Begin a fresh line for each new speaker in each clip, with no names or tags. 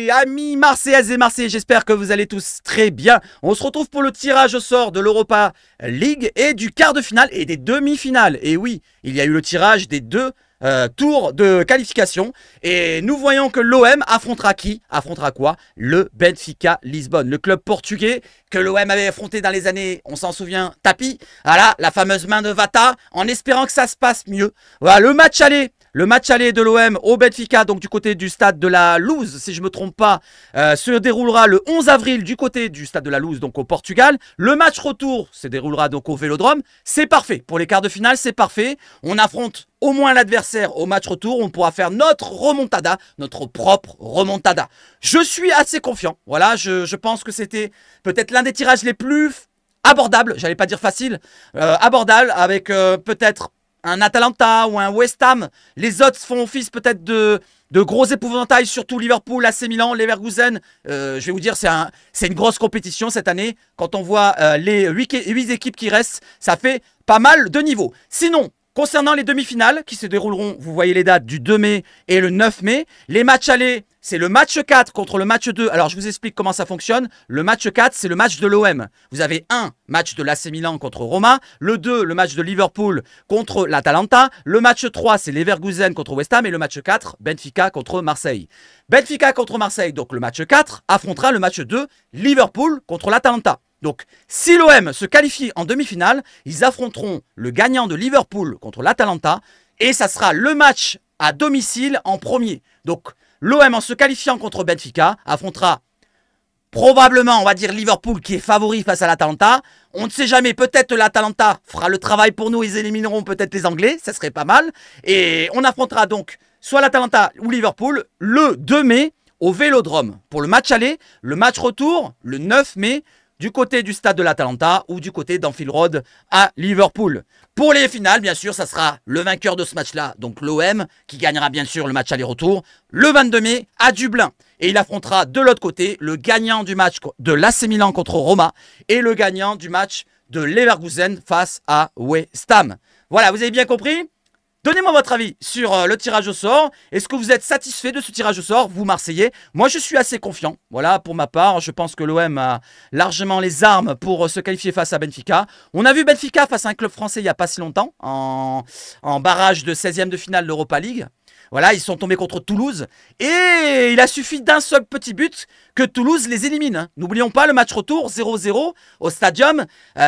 amis marseillaises et marseillais, j'espère que vous allez tous très bien. On se retrouve pour le tirage au sort de l'Europa League et du quart de finale et des demi-finales. Et oui, il y a eu le tirage des deux tours de qualification. Et nous voyons que l'OM affrontera qui? Affrontera quoi? Le Benfica Lisbonne, le club portugais que l'OM avait affronté dans les années, on s'en souvient, tapis. Voilà, la fameuse main de Vata, en espérant que ça se passe mieux. Voilà, le match aller. Le match aller de l'OM au Benfica, donc du côté du stade de la Luz, si je ne me trompe pas, se déroulera le 11 avril du côté du stade de la Luz, donc au Portugal. Le match retour se déroulera donc au Vélodrome. C'est parfait. Pour les quarts de finale, c'est parfait. On affronte au moins l'adversaire au match retour. On pourra faire notre remontada, notre propre remontada. Je suis assez confiant. Voilà, je pense que c'était peut-être l'un des tirages les plus abordables. J'allais pas dire facile. Abordable avec peut-être un Atalanta ou un West Ham. Les autres font office peut-être de gros épouvantails, surtout Liverpool, AC Milan, Leverkusen. Je vais vous dire, c'est une grosse compétition cette année. Quand on voit les 8 équipes qui restent, ça fait pas mal de niveaux. Sinon, concernant les demi-finales qui se dérouleront, vous voyez les dates du 2 mai et le 9 mai. Les matchs allés, c'est le match 4 contre le match 2. Alors, je vous explique comment ça fonctionne. Le match 4, c'est le match de l'OM. Vous avez un match de l'AC Milan contre Roma. Le 2, le match de Liverpool contre l'Atalanta. Le match 3, c'est Leverkusen contre West Ham. Et le match 4, Benfica contre Marseille. Benfica contre Marseille, donc le match 4, affrontera le match 2, Liverpool contre l'Atalanta. Donc, si l'OM se qualifie en demi-finale, ils affronteront le gagnant de Liverpool contre l'Atalanta. Et ça sera le match à domicile en premier. Donc, l'OM, en se qualifiant contre Benfica, affrontera probablement, on va dire, Liverpool qui est favori face à l'Atalanta. On ne sait jamais, peut-être l'Atalanta fera le travail pour nous, ils élimineront peut-être les Anglais, ça serait pas mal. Et on affrontera donc soit l'Atalanta ou Liverpool le 2 mai au Vélodrome pour le match aller. Le match retour, le 9 mai, du côté du stade de l'Atalanta ou du côté d'Anfield Road à Liverpool. Pour les finales, bien sûr, ça sera le vainqueur de ce match-là, donc l'OM, qui gagnera bien sûr le match aller-retour, le 22 mai à Dublin. Et il affrontera de l'autre côté le gagnant du match de l'AC Milan contre Roma et le gagnant du match de Leverkusen face à West Ham. Voilà, vous avez bien compris ? Donnez-moi votre avis sur le tirage au sort. Est-ce que vous êtes satisfait de ce tirage au sort, vous Marseillais? Moi, je suis assez confiant. Voilà, pour ma part, je pense que l'OM a largement les armes pour se qualifier face à Benfica. On a vu Benfica face à un club français il n'y a pas si longtemps, en barrage de 16e de finale de l'Europa League. Voilà, ils sont tombés contre Toulouse. Et il a suffi d'un seul petit but que Toulouse les élimine. N'oublions pas le match retour 0-0 au Stadium.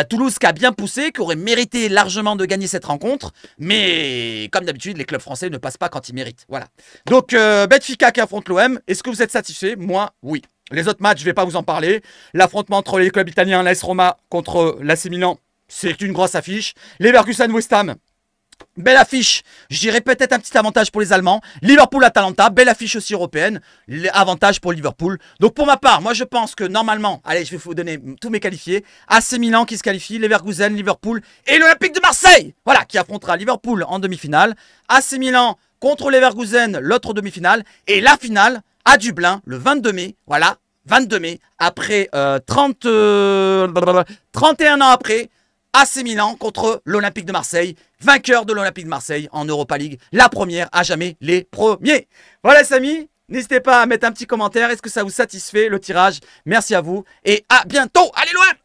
Toulouse qui a bien poussé, qui aurait mérité largement de gagner cette rencontre. Mais comme d'habitude, les clubs français ne passent pas quand ils méritent. Voilà. Donc, Benfica qui affronte l'OM. Est-ce que vous êtes satisfait? Moi, oui. Les autres matchs, je ne vais pas vous en parler. L'affrontement entre les clubs italiens, l'AS Roma contre l'AC Milan, c'est une grosse affiche. Leverkusen West Ham. Belle affiche, je dirais peut-être un petit avantage pour les Allemands. Liverpool-Atalanta, belle affiche aussi européenne. Avantage pour Liverpool. Donc pour ma part, moi je pense que normalement, allez, je vais vous donner tous mes qualifiés. AC Milan qui se qualifie, Leverkusen, Liverpool et l'Olympique de Marseille. Voilà, qui affrontera Liverpool en demi-finale. AC Milan contre Leverkusen, l'autre demi-finale. Et la finale à Dublin, le 22 mai. Voilà, 22 mai, après 31 ans après. AC Milan contre l'Olympique de Marseille, vainqueur de l'Olympique de Marseille en Europa League, la première à jamais les premiers. Voilà les amis, n'hésitez pas à mettre un petit commentaire, est-ce que ça vous satisfait le tirage? Merci à vous et à bientôt, allez l'OM!